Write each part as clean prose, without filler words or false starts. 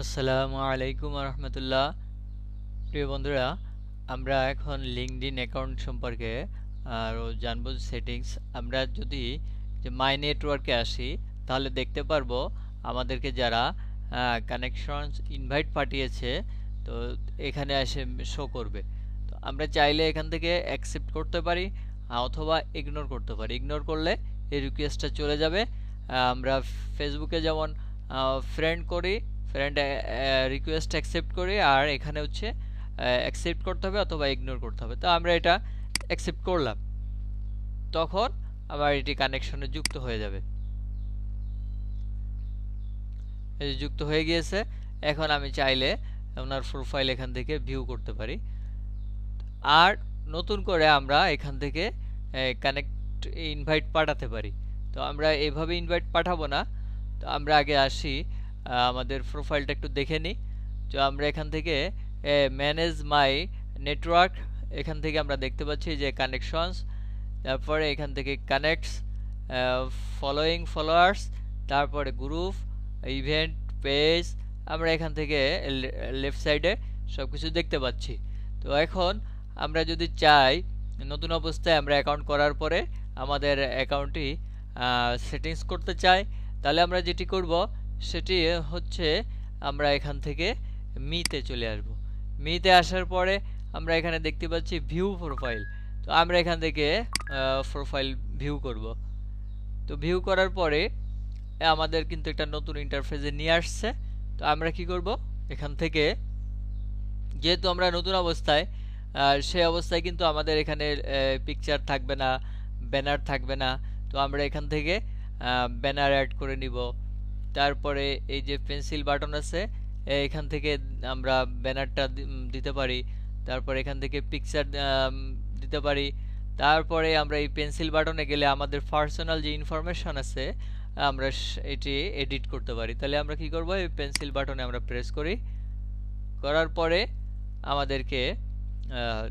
আসসালামু আলাইকুম রহমতুল্লাহ। প্রিয় বন্ধুরা, আমরা এখন লিঙ্কডইন অ্যাকাউন্ট সম্পর্কে আরও জানবো। সেটিংস আমরা যদি যে মাই নেটওয়ার্কে আসি তাহলে দেখতে পারবো আমাদেরকে যারা কানেকশনস ইনভাইট পাঠিয়েছে, তো এখানে এসে শো করবে। তো আমরা চাইলে এখান থেকে অ্যাকসেপ্ট করতে পারি অথবা ইগনোর করতে পারি। ইগনোর করলে এই রিকোয়েস্টটা চলে যাবে। আমরা ফেসবুকে যেমন ফ্রেন্ড করি, ফ্রেন্ড রিকোয়েস্ট অ্যাকসেপ্ট করি, আর এখানে হচ্ছে অ্যাকসেপ্ট করতে হবে অথবা ইগনোর করতে হবে। তো আমরা এটা অ্যাকসেপ্ট করলাম, তখন আবার এটি কানেকশনে যুক্ত হয়ে যাবে। এই যুক্ত হয়ে গিয়েছে। এখন আমি চাইলে ওনার প্রোফাইল এখান থেকে ভিউ করতে পারি, আর নতুন করে আমরা এখান থেকে কানেক্ট ইনভাইট পাঠাতে পারি। তো আমরা এভাবে ইনভাইট পাঠাবো না। তো আমরা আগে আসি, আমাদের প্রোফাইলটা একটু দেখে নিই। তো আমরা এখান থেকে ম্যানেজ মাই নেটওয়ার্ক, এখান থেকে আমরা দেখতে পাচ্ছি যে কানেকশনস, তারপরে এখান থেকে কানেক্টস, ফলোয়িং ফলোয়ার্স, তারপরে গ্রুপ, ইভেন্ট, পেজ। আমরা এখান থেকে লেফট সাইডে সব কিছু দেখতে পাচ্ছি। তো এখন আমরা যদি চাই নতুন অবস্থায় আমরা অ্যাকাউন্ট করার পরে আমাদের অ্যাকাউন্টটি সেটিংস করতে চাই, তাহলে আমরা যেটি করব সেটি হচ্ছে আমরা এখান থেকে মিতে চলে আসব। মিতে আসার পরে আমরা এখানে দেখতে পাচ্ছি ভিউ প্রোফাইল। তো আমরা এখান থেকে প্রোফাইল ভিউ করব। তো ভিউ করার পরে আমাদের কিন্তু একটা নতুন ইন্টারফেসে নিয়ে আসছে। তো আমরা কি করব, এখান থেকে যেহেতু আমরা নতুন অবস্থায়, সেই অবস্থায় কিন্তু আমাদের এখানে পিকচার থাকবে না, ব্যানার থাকবে না। তো আমরা এখান থেকে ব্যানার অ্যাড করে নিব। তারপরে এই যে পেন্সিল বাটন আছে, এখান থেকে আমরা ব্যানারটা দিতে পারি। তারপর এখান থেকে পিকচার দিতে পারি। তারপরে আমরা এই পেন্সিল বাটনে গেলে আমাদের পার্সোনাল যে ইনফরমেশন আছে আমরা এটি এডিট করতে পারি। তাহলে আমরা কি করব, এই পেন্সিল বাটনে আমরা প্রেস করি, করার পরে আমাদেরকে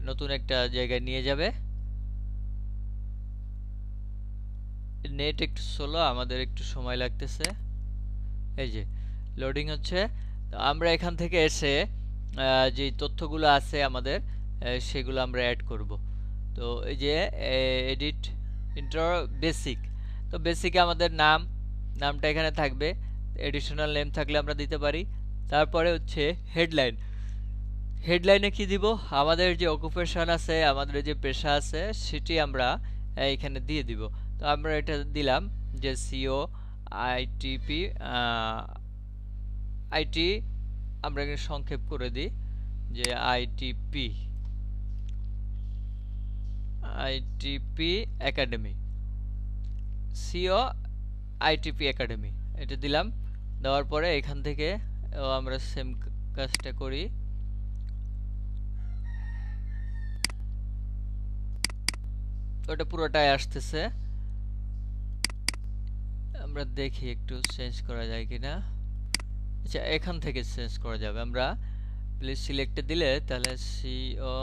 নতুন একটা জায়গায় নিয়ে যাবে। নেট একটু স্লো, আমাদের একটু সময় লাগতেছে। এই যে লোডিং হচ্ছে। তো আমরা এখান থেকে এসে যে তথ্যগুলো আছে আমাদের সেগুলো আমরা অ্যাড করব। তো এই যে এডিট ইন্টার বেসিক, তো বেসিকে আমাদের নামটা এখানে থাকবে। এডিশনাল নেম থাকলে আমরা দিতে পারি। তারপরে হচ্ছে হেডলাইন। হেডলাইনে কি দিব, আমাদের যে অকুপেশন আছে, আমাদের যে পেশা আছে সেটি আমরা এখানে দিয়ে দিব। তো আমরা এটা দিলাম যে সিও আইটিপি আইটি, আমরা এখানে সংক্ষেপ করে দিই যে ITP ITP academy, CO ITP academy, এটা দিলাম। দেওয়ার পরে এখান থেকে আমরা সেম কাজটা করি। ওটা পুরোটাই আসতেছে। আমরা দেখি একটু চেঞ্জ করা যায় কিনা। আচ্ছা, এখান থেকে চেঞ্জ করা যাবে। আমরা প্লিজ সিলেক্টে দিলে তাহলে সিও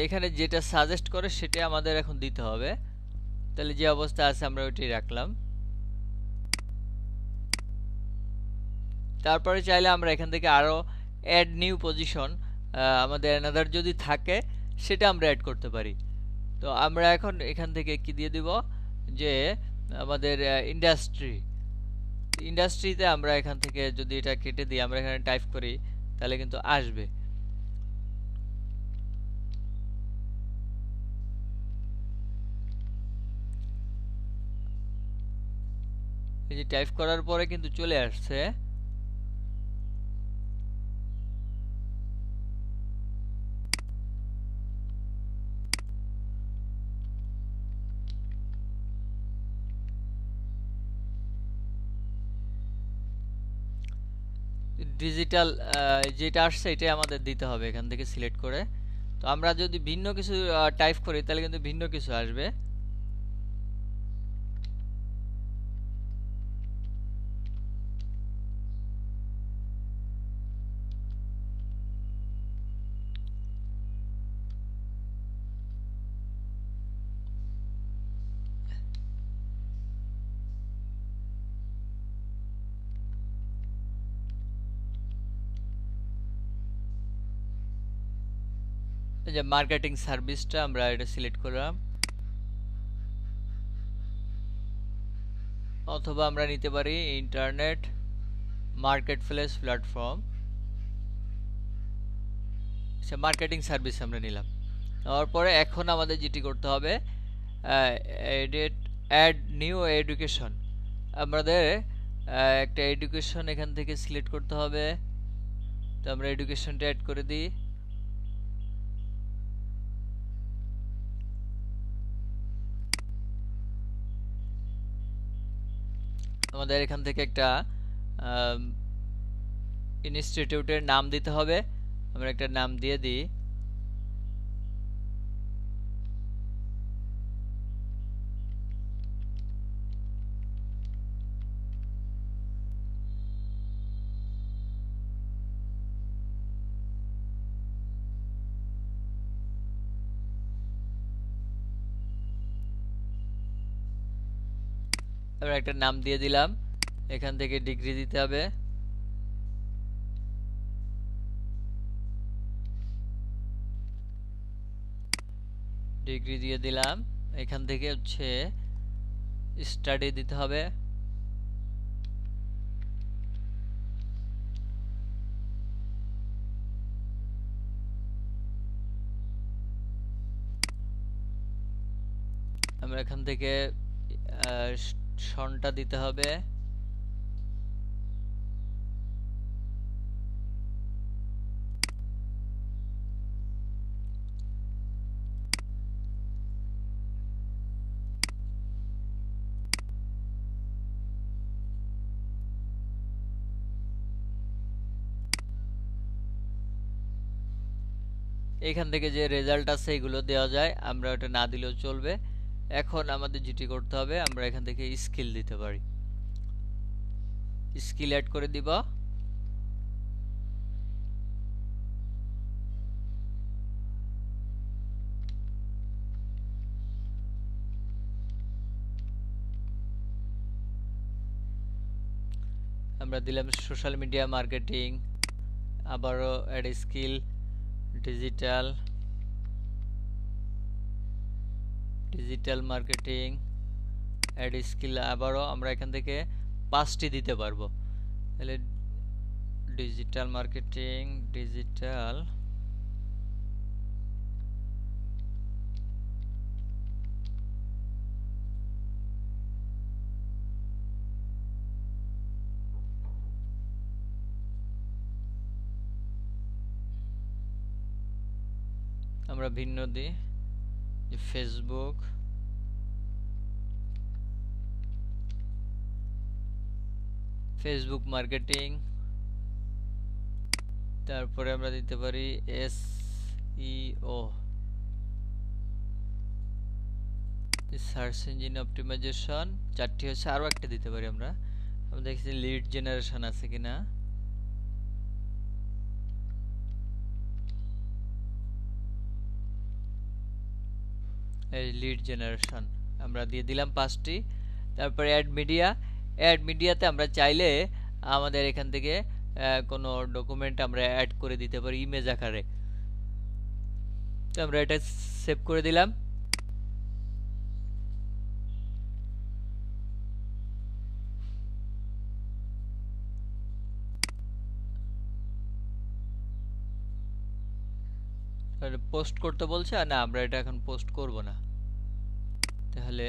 এখানে যেটা সাজেস্ট করে সেটা আমাদের এখন দিতে হবে। তাহলে যে অবস্থা আছে আমরা ওইটাই রাখলাম। তারপরে চাইলে আমরা এখান থেকে আরো অ্যাড নিউ পজিশন, আমাদের অ্যানাদার যদি থাকে সেটা আমরা অ্যাড করতে পারি। তো আমরা এখন এখান থেকে কি দিয়ে দিব যে আমাদের ইন্ডাস্ট্রিতে আমরা এখান থেকে যদি এটা কেটে দিই, আমরা এখানে টাইপ করি, তাহলে কিন্তু আসবে। এই যে টাইপ করার পরে কিন্তু চলে আসছে। ডিজিটাল যেটা আসছে এটাই আমাদের দিতে হবে এখান থেকে সিলেক্ট করে। তো আমরা যদি ভিন্ন কিছু টাইপ করি তাহলে কিন্তু ভিন্ন কিছু আসবে। এই যে মার্কেটিং সার্ভিসটা আমরা এটা সিলেক্ট করলাম, অথবা আমরা নিতে পারি ইন্টারনেট মার্কেটপ্লেস প্ল্যাটফর্ম। আচ্ছা, মার্কেটিং সার্ভিস আমরা নিলাম। নেওয়ার পরে এখন আমাদের যেটি করতে হবে, এডিট অ্যাড নিউ এডুকেশন, আমাদের একটা এডুকেশন এখান থেকে সিলেক্ট করতে হবে। তো আমরা এডুকেশনটা অ্যাড করে দিই। আমাদের এখান থেকে একটা ইনস্টিটিউটের নাম দিতে হবে, আমরা একটা নাম দিয়ে দিই। আমরা একটা নাম দিয়ে দিলাম, এখান থেকে ডিগ্রি দিতে হবে। ডিগ্রি দিয়ে দিলাম, এখান থেকে হচ্ছে স্টাডি দিতে হবে। আমরা এখান থেকে সনটা দিতে হবে। এখান থেকে যে রেজাল্ট আছে এগুলো দেওয়া যায়, আমরা ওটা না দিলেও চলবে। এখন আমাদের যেটি করতে হবে, আমরা এখান থেকে স্কিল দিতে পারি, স্কিল অ্যাড করে দিব। আমরা দিলাম সোশ্যাল মিডিয়া মার্কেটিং, আবারও add skill digital marketing, add skill. আবারও আমরা এখান থেকে 5টি দিতে পারবো। তাহলে ডিজিটাল মার্কেটিং, ডিজিটাল আমরা ভিন্ন দিই, ফেসবুক, ফেসবুক মার্কেটিং। তারপরে আমরা দিতে পারি SEO, সার্চ ইঞ্জিন অপটিমাইজেশন। 4টি হচ্ছে, আরও একটা দিতে পারি আমরা। আমরা দেখছি লিড জেনারেশন আছে কিনা। এই লিড জেনারেশন আমরা দিয়ে দিলাম 5টি। তারপরে অ্যাড মিডিয়াতে আমরা চাইলে আমাদের এখান থেকে কোনো ডকুমেন্ট আমরা অ্যাড করে দিতে পারি ইমেজ আকারে। তো আমরা এটা সেভ করে দিলাম। পোস্ট করতে বলছে, আর না, আমরা এটা এখন পোস্ট করব না। তাহলে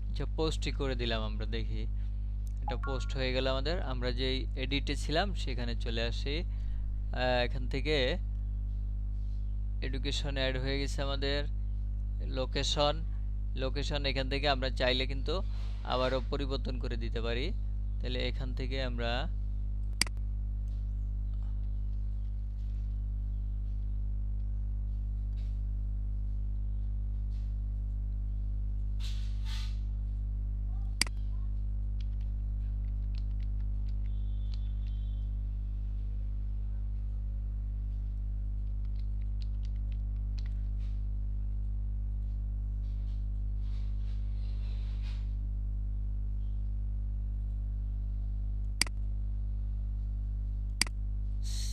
আচ্ছা, পোস্টই করে দিলাম। আমরা দেখি এটা পোস্ট হয়ে গেল আমাদের। আমরা যেই এডিটে ছিলাম সেখানে চলে আসি, এখান থেকে এডুকেশন অ্যাড হয়ে গেছে আমাদের। লোকেশন এখান থেকে আমরা চাইলে কিন্তু আবারও পরিবর্তন করে দিতে পারি। তাহলে এখান থেকে আমরা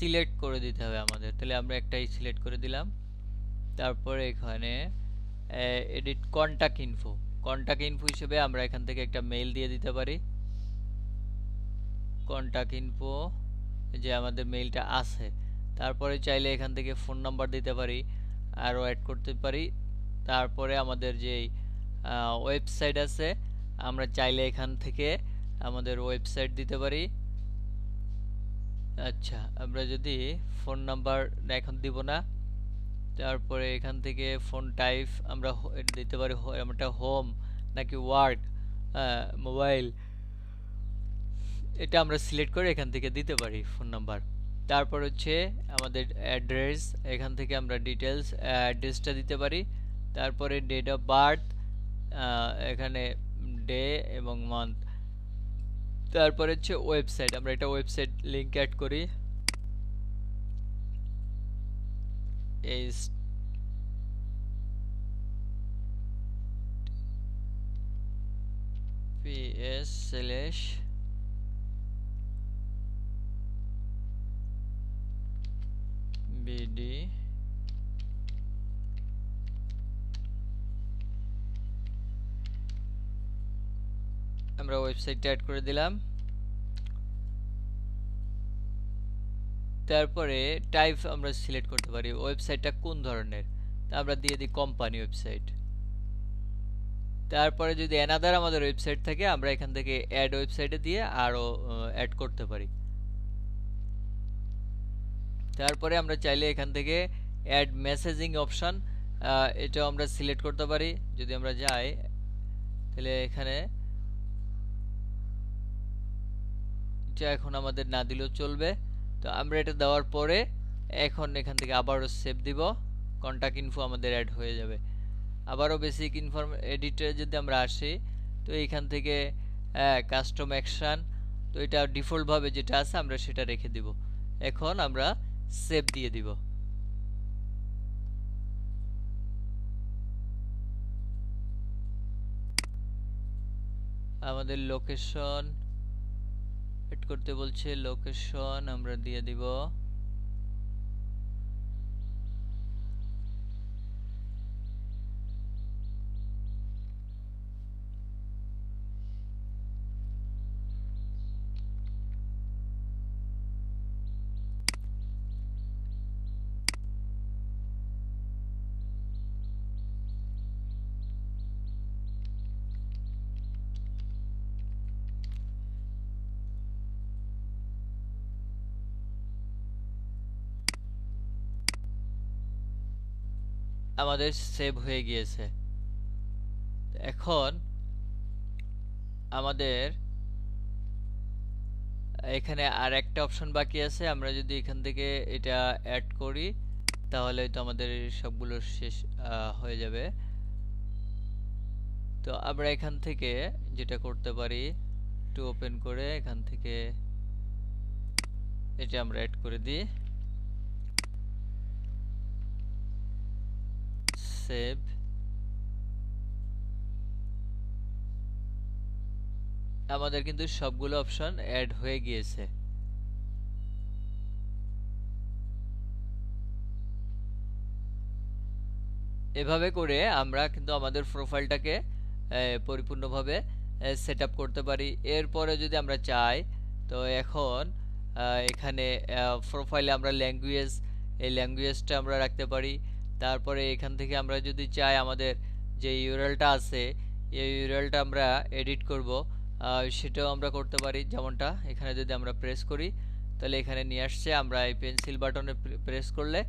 সিলেক্ট করে দিতে হবে আমাদের। তাহলে আমরা একটাই সিলেক্ট করে দিলাম। তারপরে এখানে এডিট কন্টাক্ট ইনফো হিসেবে আমরা এখান থেকে একটা মেইল দিয়ে দিতে পারি। কন্টাক্ট ইনফো যে আমাদের মেইলটা আছে। তারপরে চাইলে এখান থেকে ফোন নাম্বার দিতে পারি, আরও অ্যাড করতে পারি। তারপরে আমাদের যেই ওয়েবসাইট আছে, আমরা চাইলে এখান থেকে আমাদের ওয়েবসাইট দিতে পারি। আচ্ছা, আমরা যদি ফোন নাম্বার এখন দিব না, তারপরে এখান থেকে ফোন টাইপ আমরা দিতে পারি, আমরা হোম নাকি ওয়ার্ক মোবাইল, এটা আমরা সিলেক্ট করে এখান থেকে দিতে পারি ফোন নাম্বার। তারপর হচ্ছে আমাদের অ্যাড্রেস, এখান থেকে আমরা ডিটেলস অ্যাড্রেসটা দিতে পারি। তারপরে ডেট অফ বার্থ, এখানে ডে এবং মান্থ। তারপরে হচ্ছে ওয়েবসাইট, আমরা এটা ওয়েবসাইট লিঙ্ক অ্যাড করি। ps/bd আমরা ওয়েবসাইটটা অ্যাড করে দিলাম। তারপরে টাইপ আমরা সিলেক্ট করতে পারি ওয়েবসাইটটা কোন ধরনের, তা আমরা দিয়ে দিই কোম্পানি ওয়েবসাইট। তারপরে যদি অ্যানাদার আমাদের ওয়েবসাইট থাকে, আমরা এখান থেকে অ্যাড ওয়েবসাইটে দিয়ে আরও অ্যাড করতে পারি। তারপরে আমরা চাইলে এখান থেকে অ্যাড মেসেজিং অপশন, এটাও আমরা সিলেক্ট করতে পারি। যদি আমরা যাই তাহলে এখানে এটা এখন আমাদের না দিলেও চলবে। তো আমরা এটা দেওয়ার পরে এখন এখান থেকে আবারও সেভ দিব, কন্টাক্ট ইনফো আমাদের অ্যাড হয়ে যাবে। আবারও বেসিক এডিটরে যদি আমরা আসি, তো এইখান থেকে কাস্টম অ্যাকশন, তো এটা ডিফল্টভাবে যেটা আছে আমরা সেটা রেখে দিব। এখন আমরা সেভ দিয়ে দিব। আমাদের লোকেশন এড করতে বলছে, লোকেশন আমরা দিয়ে দিব। আমাদের সেভ হয়ে গিয়েছে। এখন আমাদের এখানে আর একটা অপশন বাকি আছে, আমরা যদি এখান থেকে এটা অ্যাড করি তাহলে তো আমাদের সবগুলো শেষ হয়ে যাবে। তো আমরা এখান থেকে যেটা করতে পারি, একটু ওপেন করে এখান থেকে এটা আমরা অ্যাড করে দিই, সেভ। আমাদের কিন্তু সবগুলো অপশন অ্যাড হয়ে গিয়েছে। এভাবে করে আমরা কিন্তু আমাদের প্রোফাইলটাকে পরিপূর্ণভাবে সেট আপ করতে পারি। এরপরে যদি আমরা চাই, তো এখন এখানে প্রোফাইলে আমরা ল্যাঙ্গুয়েজ, এই ল্যাঙ্গুয়েজটা আমরা রাখতে পারি। তারপরে এখান থেকে আমরা যদি চাই আমাদের যে ইউআরএলটা আছে, এই ইউআরএলটা আমরা এডিট করব, সেটাও আমরা করতে পারি। যেমনটা এখানে যদি আমরা প্রেস করি তাহলে এখানে নিয়ে আসছে। আমরা এই পেন্সিল বাটনে প্রেস করলে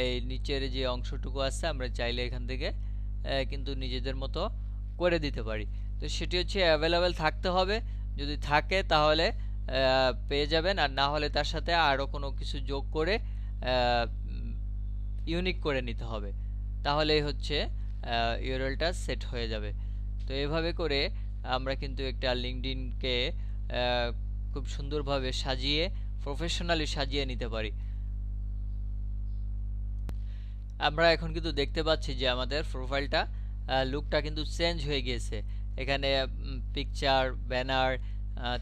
এই নিচের যে অংশটুকু আছে আমরা চাইলে এখান থেকে কিন্তু নিজেদের মতো করে দিতে পারি। তো সেটি হচ্ছে অ্যাভেলেবেল থাকতে হবে, যদি থাকে তাহলে পেয়ে যাবেন, আর না হলে তার সাথে আরও কোনো কিছু যোগ করে ইউনিক করে নিতে হবে, তাহলেই হচ্ছে ইউআরএলটা সেট হয়ে যাবে। তো এভাবে করে আমরা কিন্তু একটা লিঙ্কডইনকে খুব সুন্দরভাবে সাজিয়ে, প্রফেশনালি সাজিয়ে নিতে পারি। আমরা এখন কিন্তু দেখতে পাচ্ছি যে আমাদের প্রোফাইলটা লুকটা কিন্তু চেঞ্জ হয়ে গিয়েছে। এখানে পিকচার, ব্যানার,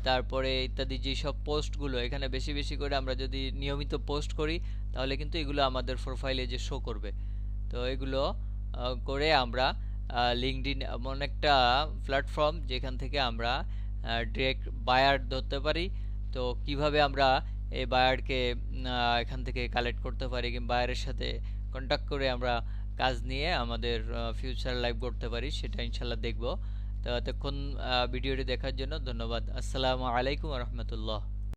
তারপরে ইত্যাদি যেসব পোস্টগুলো এখানে বেশি বেশি করে আমরা যদি নিয়মিত পোস্ট করি তাহলে কিন্তু এগুলো আমাদের প্রোফাইলে যে শো করবে। তো এগুলো করে আমরা লিঙ্কডইন এমন একটা প্ল্যাটফর্ম যেখান থেকে আমরা ডিরেক্ট বায়ার ধরতে পারি। তো কিভাবে আমরা এই বায়ারকে এখান থেকে কালেক্ট করতে পারি কিংবা বায়ারের সাথে কন্ট্যাক্ট করে আমরা কাজ নিয়ে আমাদের ফিউচার লাইফ গড়তে পারি সেটা ইনশাল্লাহ দেখব। তো এতক্ষণ ভিডিওটি দেখার জন্য ধন্যবাদ। আসসালামু আলাইকুম রহমতুল্লাহ।